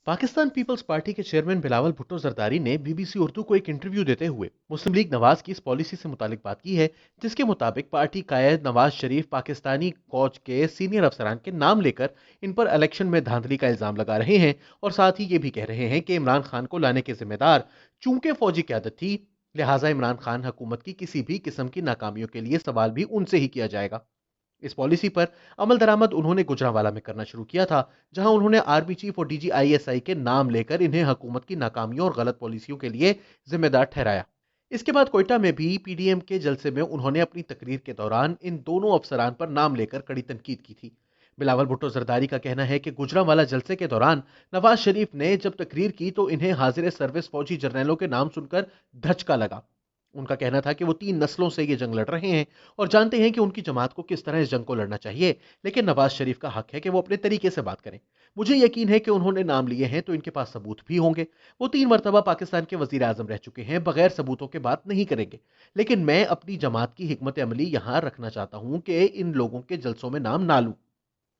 Pakistan peoples party के chairman Bilawal Bhutto Zardari ने BBC Urdu को एक इंटरव्यू देते हुए मुस्लिम लीग नवाज की इस पॉलिसी से मुतालिक बात की है, जिसके मुताबिक पार्टी कायद नवाज शरीफ पाकिस्तानी फौज के सीनियर अफसरान के नाम लेकर इन पर इलेक्शन में धांधली का इल्जाम लगा रहे हैं और साथ ही ये भी कह रहे हैं कि इमरान खान को लाने के जिम्मेदार चूंकि फौजी क्यादत थी, लिहाजा इमरान खान हुकूमत की किसी भी किस्म की नाकामियों के लिए सवाल भी उनसे ही किया जाएगा। इस पॉलिसी पर अमल दरामद उन्होंने गुजरांवाला में करना शुरू किया था, जहां उन्होंने आर्मी चीफ और डीजी आईएसआई के नाम लेकर इन्हें हुकूमत की नाकामियों और गलत पॉलिसियों के लिए जिम्मेदार ठहराया। इसके बाद कोयटा में भी पीडीएम के जलसे में उन्होंने अपनी तकरीर के दौरान इन दोनों अफसरान पर नाम लेकर कड़ी तनकीद की थी। बिलावल भुट्टो जरदारी का कहना है कि गुजरांवाला जलसे के दौरान नवाज शरीफ ने जब तकरीर की तो इन्हें हाजिर सर्विस फौजी जर्नैलों के नाम सुनकर धचका लगा। उनका कहना था कि वो 3 नस्लों से ये जंग लड़ रहे हैं और जानते हैं कि उनकी जमात को किस तरह इस जंग को लड़ना चाहिए, लेकिन नवाज शरीफ का हक है कि वो अपने तरीके से बात करें। मुझे यकीन है कि उन्होंने नाम लिए हैं तो इनके पास सबूत भी होंगे। वो 3 मरतबा पाकिस्तान के वजीर आजम रह चुके हैं, बगैर सबूतों के बात नहीं करेंगे। लेकिन मैं अपनी जमात की हिकमत अमली यहां रखना चाहता हूं कि इन लोगों के जलसों में नाम ना लूं।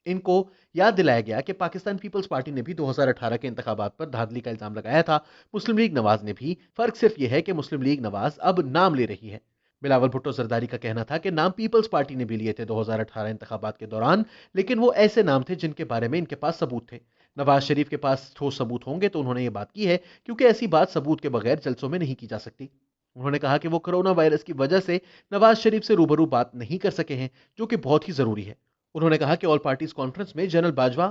इनको याद दिलाया गया कि पाकिस्तान पीपल्स पार्टी ने भी 2018 के इंतखाबात पर धांधली का इल्जाम लगाया था। मुस्लिम लीग नवाज ने भी। फर्क सिर्फ यह है कि मुस्लिम लीग नवाज अब नाम ले रही है। बिलावल भुट्टो जरदारी का कहना था कि नाम पीपल्स पार्टी ने भी लिए थे 2018 इंतखाबात के दौरान, लेकिन वो ऐसे नाम थे जिनके बारे में इनके पास सबूत थे। नवाज शरीफ के पास ठोस सबूत होंगे तो उन्होंने ये बात की है, क्योंकि ऐसी बात सबूत के बगैर जलसों में नहीं की जा सकती। उन्होंने कहा कि वो कोरोना वायरस की वजह से नवाज शरीफ से रूबरू बात नहीं कर सके हैं, जो कि बहुत ही जरूरी है। उन्होंने कहा कि ऑल पार्टीज कॉन्फ्रेंस में जनरल बाजवा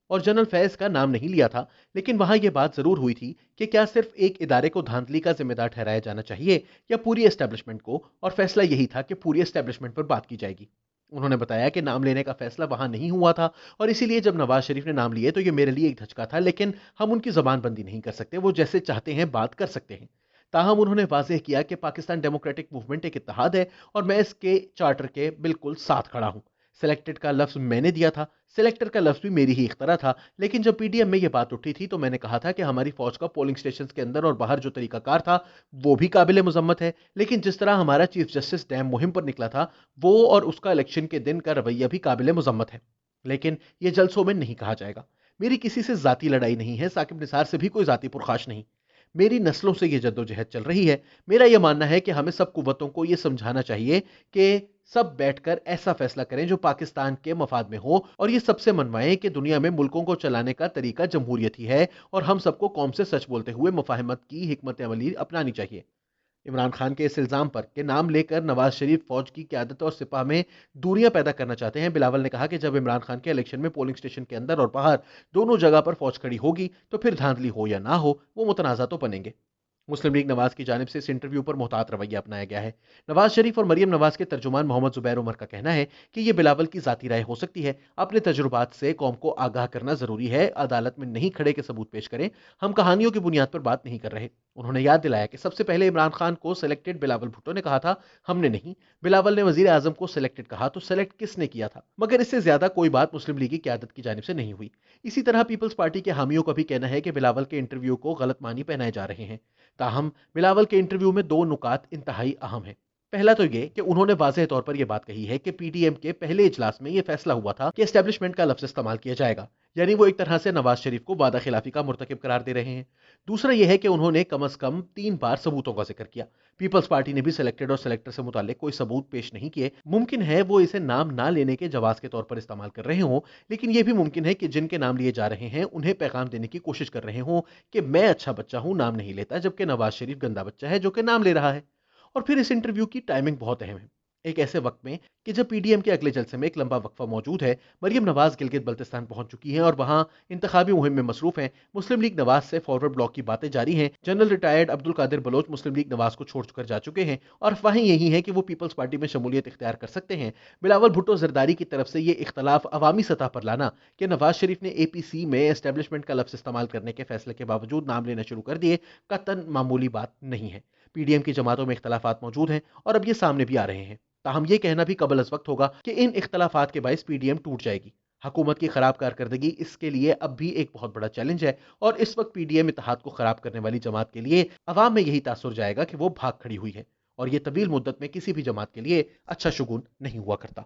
और जनरल फैज का नाम नहीं लिया था, लेकिन वहां यह बात जरूर हुई थी कि क्या सिर्फ एक इदारे को धांधली का जिम्मेदार ठहराया जाना चाहिए या पूरी एस्टेब्लिशमेंट को, और फैसला यही था कि पूरी एस्टेब्लिशमेंट पर बात की जाएगी। उन्होंने बताया कि नाम लेने का फैसला वहां नहीं हुआ था और इसीलिए जब नवाज शरीफ ने नाम लिए तो यह मेरे लिए एक धचका था, लेकिन हम उनकी जबानबंदी नहीं कर सकते, वो जैसे चाहते हैं बात कर सकते हैं। ताहम उन्होंने वाजह किया कि पाकिस्तान डेमोक्रेटिक मूवमेंट एक इत्तेहाद है और मैं इसके चार्टर के बिल्कुल साथ खड़ा हूं। सिलेक्टेड का लफ्ज मैंने दिया था, सिलेक्टर का लफ्ज भी मेरी ही इख्तरा था, लेकिन जब पीडीएम में यह बात उठी थी तो मैंने कहा था कि हमारी फौज का पोलिंग स्टेशन के अंदर और बाहर जो तरीकाकार था वो भी काबिल मुजम्मत है, लेकिन जिस तरह हमारा चीफ जस्टिस डैम मुहिम पर निकला था वो और उसका इलेक्शन के दिन का रवैया भी काबिल मुजम्मत है। लेकिन यह जलसों में नहीं कहा जाएगा। मेरी किसी से जाती लड़ाई नहीं है, साकिब निसार से भी कोई जाती पुरखाश नहीं। मेरी नस्लों से यह जद्दोजहद चल रही है। मेरा यह मानना है कि हमें सब कुव्वतों को यह समझाना चाहिए कि सब बैठकर ऐसा फैसला करें जो पाकिस्तान के मफाद में हो, और ये सबसे मनवाएं कि दुनिया में मुल्कों को चलाने का तरीका जमहूरियत ही है और हम सबको कौम से सच बोलते हुए मुफाहमत की हिकमत अमली अपनानी चाहिए। इमरान खान के इस इल्जाम पर के नाम लेकर नवाज शरीफ फौज की क्यादत और सिपाह में दूरियां पैदा करना चाहते हैं। बिलावल ने कहा कि जब इमरान खान के इलेक्शन में पोलिंग स्टेशन के अंदर और बाहर दोनों जगह पर फौज खड़ी होगी तो फिर धांधली हो या ना हो वो मुतनाज़ा तो बनेंगे। मुस्लिम लीग नवाज की जानिब से इस इंटरव्यू पर मुहतात रवैया अपनाया गया है। नवाज शरीफ और मरियम नवाज के तर्जुमान मोहम्मद जुबैर उमर का कहना है कि यह बिलावल की जाती राय हो सकती है। अपने तजुर्बात से कौम को आगाह करना जरूरी है, अदालत में नहीं खड़े के सबूत पेश करें। हम कहानियों की बुनियाद पर बात नहीं कर रहे। उन्होंने याद दिलाया कि सबसे पहले इमरान खान को सिलेक्टेड बिलावल भुट्टो ने कहा था, हमने नहीं। बिलावल ने वजीर आजम को सिलेक्टेड कहा तो सिलेक्ट किसने किया था? मगर इससे ज्यादा कोई बात मुस्लिम लीग की क्यादत की जानिब से नहीं हुई। इसी तरह पीपल्स पार्टी के हामियों का भी कहना है कि बिलावल के इंटरव्यू को गलत मानी पहनाए जा रहे हैं। ताहम बिलावल के इंटरव्यू में दो नुकात इंतहाई अहम है। पहला तो यह कि उन्होंने वाज़ेह तौर पर यह बात कही है कि पीडीएम के पहले इजलास में यह फैसला हुआ था कि एस्टेब्लिशमेंट का लफ्ज इस्तेमाल किया जाएगा, यानी वो एक तरह से नवाज शरीफ को वादा खिलाफी का मुर्तकिब करार दे रहे हैं। दूसरा यह है कि उन्होंने कम अज कम 3 बार सबूतों का जिक्र किया। पीपल्स पार्टी ने भी सिलेक्टेड और सिलेक्टर से मुतालिक कोई सबूत पेश नहीं किए। मुमकिन है वो इसे नाम ना लेने के जवाब के तौर पर इस्तेमाल कर रहे हों, लेकिन यह भी मुमकिन है कि जिनके नाम लिए जा रहे हैं उन्हें पैगाम देने की कोशिश कर रहे हों कि मैं अच्छा बच्चा हूं, नाम नहीं लेता, जबकि नवाज शरीफ गंदा बच्चा है जो कि नाम ले रहा है। और फिर इस इंटरव्यू की टाइमिंग बहुत अहम है। एक ऐसे वक्त में कि जब पीडीएम के अगले जलसे में एक लंबा वक्फा मौजूद है। मरियम नवाज गिलगित बल्तिस्तान पहुंच चुकी हैं और वहां इंतखाबी मुहिम में मसरूफ हैं। मुस्लिम लीग नवाज से फॉरवर्ड ब्लॉक की बातें जारी हैं। जनरल रिटायर्ड अब्दुल कादिर बलोच मुस्लिम लीग नवाज को छोड़ कर जा चुके हैं और अफवाहें यही हैं कि वो पीपल्स पार्टी में शमूलियत इख्तियार कर सकते हैं। बिलावल भुट्टो जरदारी की तरफ से ये इख्तलाफ अवामी सतह पर लाना कि नवाज शरीफ ने एपीसी में एस्टेब्लिशमेंट का लफ्ज इस्तेमाल करने के फैसले के बावजूद नाम लेना शुरू कर दिए, कतन मामूली बात नहीं है। पीडीएम की जमातों में इख्तलाफात मौजूद हैं और अब ये सामने भी आ रहे हैं। ताहम यह कहना भी कबल अज वक्त होगा कि इन इख्तलाफात के बायस पीडीएम टूट जाएगी। हुकूमत की खराब कारकर्दगी इसके लिए अब भी एक बहुत बड़ा चैलेंज है और इस वक्त पीडीएम इत्तेहाद को खराब करने वाली जमात के लिए अवाम में यही तासुर जाएगा कि वो भाग खड़ी हुई है और यह तवील मुद्दत में किसी भी जमात के लिए अच्छा शुगुन नहीं हुआ करता।